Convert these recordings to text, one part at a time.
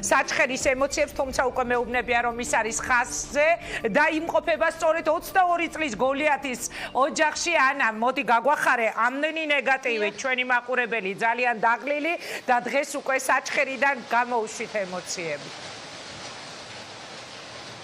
საჩხერის ემოციებს, თუმცა უკვე მეუბნებიან რომ ის არის ხაზზე და იმყოფება სწორედ 22 წლის გოლიათის ოჯახში. ანა, მოდი გაგვახარე ამდენი ნეგატივი ჩვენი მაყურებელი ძალიან დაღლილი და დღეს უკვე საჩხერიდან გამოუშვით ემოციები.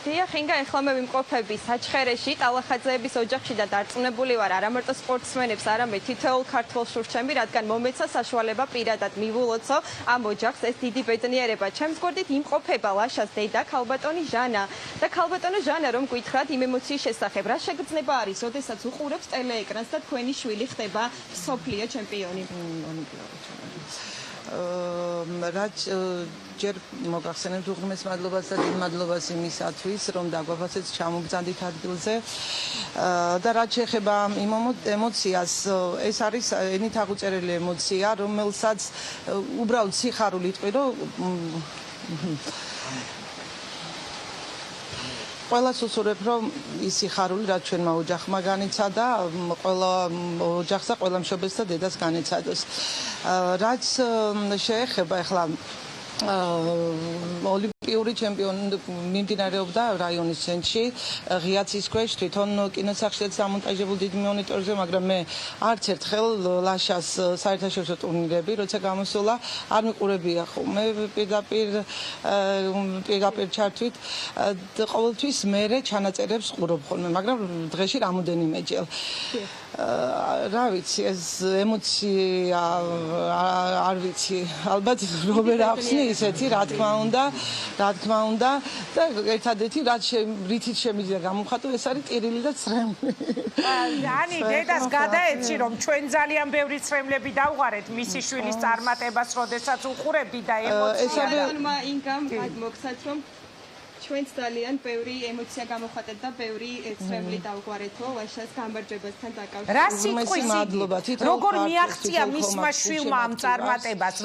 დიახ, ინგა, ეხლა მე ვიმყოფები საჩხერეში, ტალახაძეების ოჯახში და დარწმუნებული ვარ, არა მარტო სპორტსმენებს, არამედ თითოეულ ქართველ შურჩემი, რადგან მომეცა საშუალება პირადად მივულოცო ამ ოჯახს, ეს დიდი ბედნიერება. ჩემს გვერდით იმყოფება ლაშას დედა, ქალბატონი ჟანა. და ქალბატონო ჟანა, რომ გითხრათ იმ ემოციის შესახებ, რა შეგრძნება არის, ოდესაც უყურებს ტელეეკრანს და თქვენი შვილი ხდება მსოფლიო ჩემპიონი? რაც ჯერ მოგახსენებთ უღრმეს მადლობას და დიდ მადლობას იმისათვის, რომ დაგვაფასეთ ჩამოგზავნით ადგილზე. და რაც შეეხება იმ ემოციას, ეს არის ენით აღუწერელი ემოცია, რომელსაც უბრალოდ სიხარული იტყვი, რომ ყველას უსურვებ, რომ ის სიხარული, რაც ჩვენმა ოჯახმა განიცადა, ყველა ოჯახს და ყველა მშობელს და დედას განიცადოს. რაც შეეხება ახლა ოლიმპიური ჩემპიონი მიმდინარეობდა რაიონის ცენტრში, ღიაცის ქვეშ, თვითონ კინოსახლშიც დამონტაჟებულ დიდ მონიტორზე, მაგრამ მე არც ერთხელ ლაშას საერთაშორისო ტურნირები, როცა გამოსულა, არ მიყურებია ხოლმე პირდაპირ ჩართვით. ყოველთვის მერე ჩანაწერებს ყურებ ხოლმე, მაგრამ დღეში რამოდენიმეჯერ. რა ვიცი, ეს ემოცია არ ვიცი, ალბათ რობერ ახსნი ისეთი, რა თქმა უნდა და ერთადერთი რითიც შემიძლია გამოვხატო, ეს არის ტირილი და წრემლი. ანი, დედას გადაეცი, რომ ჩვენ ძალიან ბევრი წრემლები დავღარეთ მისი შვილის წარმატებას, როდესაც უყურებდი და ემოცია. ინგამ მოგცათ, რომ ჩვენც ძალიან ბევრი ემოცია გამოხატეთ და ბევრი წრემლი დავგვარეთო ლაშას გამარჯვებასთან დაკავშირებით. რა სიტყვის როგორ მიაღწია მისმა შვილმა ამ წარმატებას?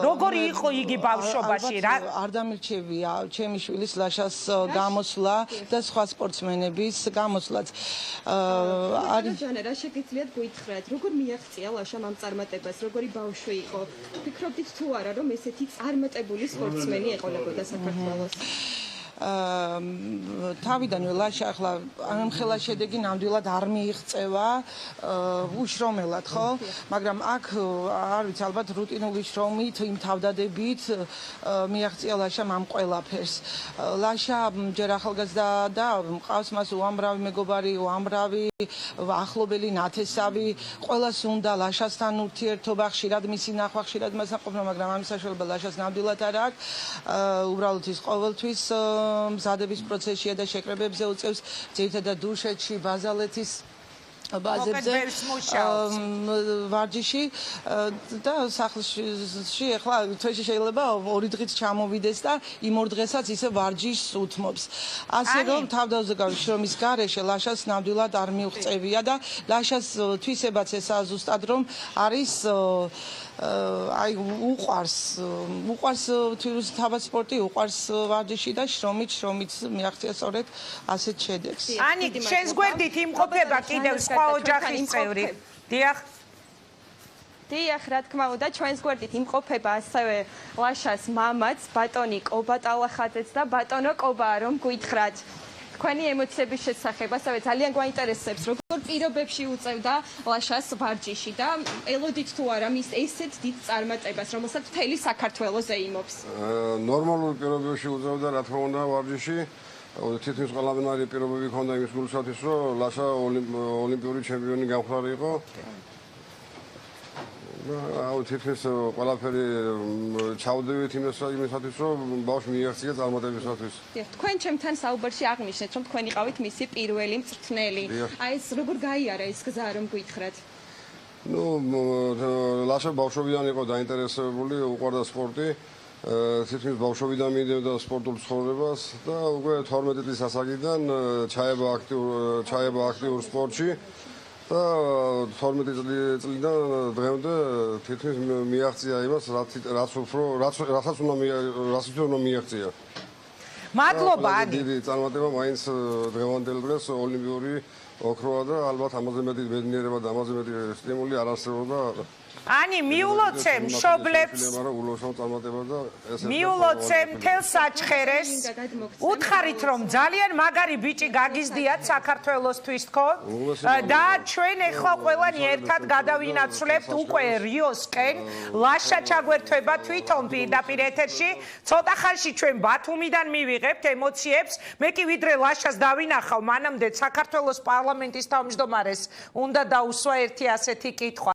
როგორი იყო იგი ბავშვობაში? არ დამირჩევია ჩემი შვილის ლაშას გამოსვლა და სხვა სპორტსმენების გამოსვლაც. ჟანა, რა შეგიძლიათ გითხრათ, როგორ მიაღწია ლაშამ ამ წარმატებას, როგორი ბავშვი იყო? ფიქრობდით თუ არა, რომ ესეთი წარმატებული სპორტსმენი ეყოლებოდა საქართველოს? თავიდანვე ლაშა ახლა ამხელა შედეგი ნამდვილად არ მიიღწევა უშრომელად, ხო? მაგრამ აქ არ ვიცი, ალბათ რუტინული შრომით, იმ თავდადებით მიაღწია ლაშამ ამ ყველაფერს. ლაშა ჯერ ახალგაზრდა და მყავს მას უამრავი მეგობარი, უამრავი ახლობელი, ნათესავი, ყველას უნდა ლაშასთან ურთიერთობა, ხშირად მისი ნახვა, ხშირად მას აყოფნა, მაგრამ ამის საშუალება ლაშას ნამდვილად არ აქვს. უბრალოდ ის ყოველთვის მზადების პროცესია და შეკრებებზე უწევს, ძირითადად დუშეთში, ბაზალეთის ბაზებზე, ვარჯიში და სახლში ახლა თვეში შეიძლება 2 დღით ჩამოვიდეს და იმ 2 დღესაც ისე ვარჯიშს უთმობს. ასე რომ თავდაუზე შრომის გარეშე ლაშას ნამდვილად არ მიუღწევია და ლაშას თვისებაც ესაა ზუსტად, რომ არის აი უყვარს თვითონ თავად სპორტი, უყვარს ვარჯიში და შრომით მიაღწია სწორედ ასეთ შედეგს. ანი, შენს გვერდით იმყოფება კიდევ სხვა ოჯახის წევრი. დიახ, რა თქმა უნდა, ჩვენს გვერდით იმყოფება ასევე ლაშას მამაც, ბატონი კობა ტალახაძეც და ბატონო კობა, რომ გითხრათ თქვენი ემოციების შესახებ, ასევე ძალიან გვაინტერესებს, როგორ პირობებში უწევდა ლაშას ვარჯიში და ელოდით თუ არა მის ესეთ დიდ წარმატებას, რომელსაც მთელი საქართველო ზეიმობს. ნორმალურ პირობებში უწევდა, რა თქმა უნდა, ვარჯიში. თითქმის ყველანაირი პირობები ჰქონდა იმის გულისათვის, რომ ლაშა ოლიმპიური ჩემპიონი გამხდარი იყო. თითქმის ყველაფერი ჩავდივით იმისათვის, რომ ბავშვი მიაღწია წარმატებისათვის. თქვენ ჩემთან საუბარში აღნიშნეთ, რომ თქვენ იყავით მისი პირველი მწვრთნელი. აი ეს როგორ გაიარა ეს გზა, რომ გითხრათ? ლაშა ბავშვობიდან იყო დაინტერესებული, უყვარდა სპორტი. თითქმის ბავშვობიდან მიიღებდა სპორტულ ცხოვრებას და უკვე 12 წლის ასაკიდან ჩაება აქტიურ სპორტში. და 12 წლიდან დღემდე თითქმის მიაღწია იმას, რასაც უნდა მიაღწია. მადლობა, ანი. დიდი წარმატება მაინც დღევანდელ დღეს ოლიმპიური ოქროა და ალბათ ამაზე მეტი ბედნიერება და ამაზე მეტი სტიმული არ არსებობდა. ანი მიულოცე მშობლებს მიულოცე მთელ საჩხერეს უთხარით რომ ძალიან მაგარი ბიჭი გაგიზდიათ საქართველოსთვის თქო და ჩვენ ახლა ყველანი ერთად გადავინაცვლებთ უკვე რიოსკენ ლაშა ჩაგვერთვება თვითონ პირდაპირ ეთერში ცოტა ხანში ჩვენ ბათუმიდან მივიღებთ ემოციებს მე კი ვიდრე ლაშას დავინახავ მანამდე საქართველოს პარლამენტის თავმჯდომარეს უნდა დაუსვა ერთი ასეთი კითხვა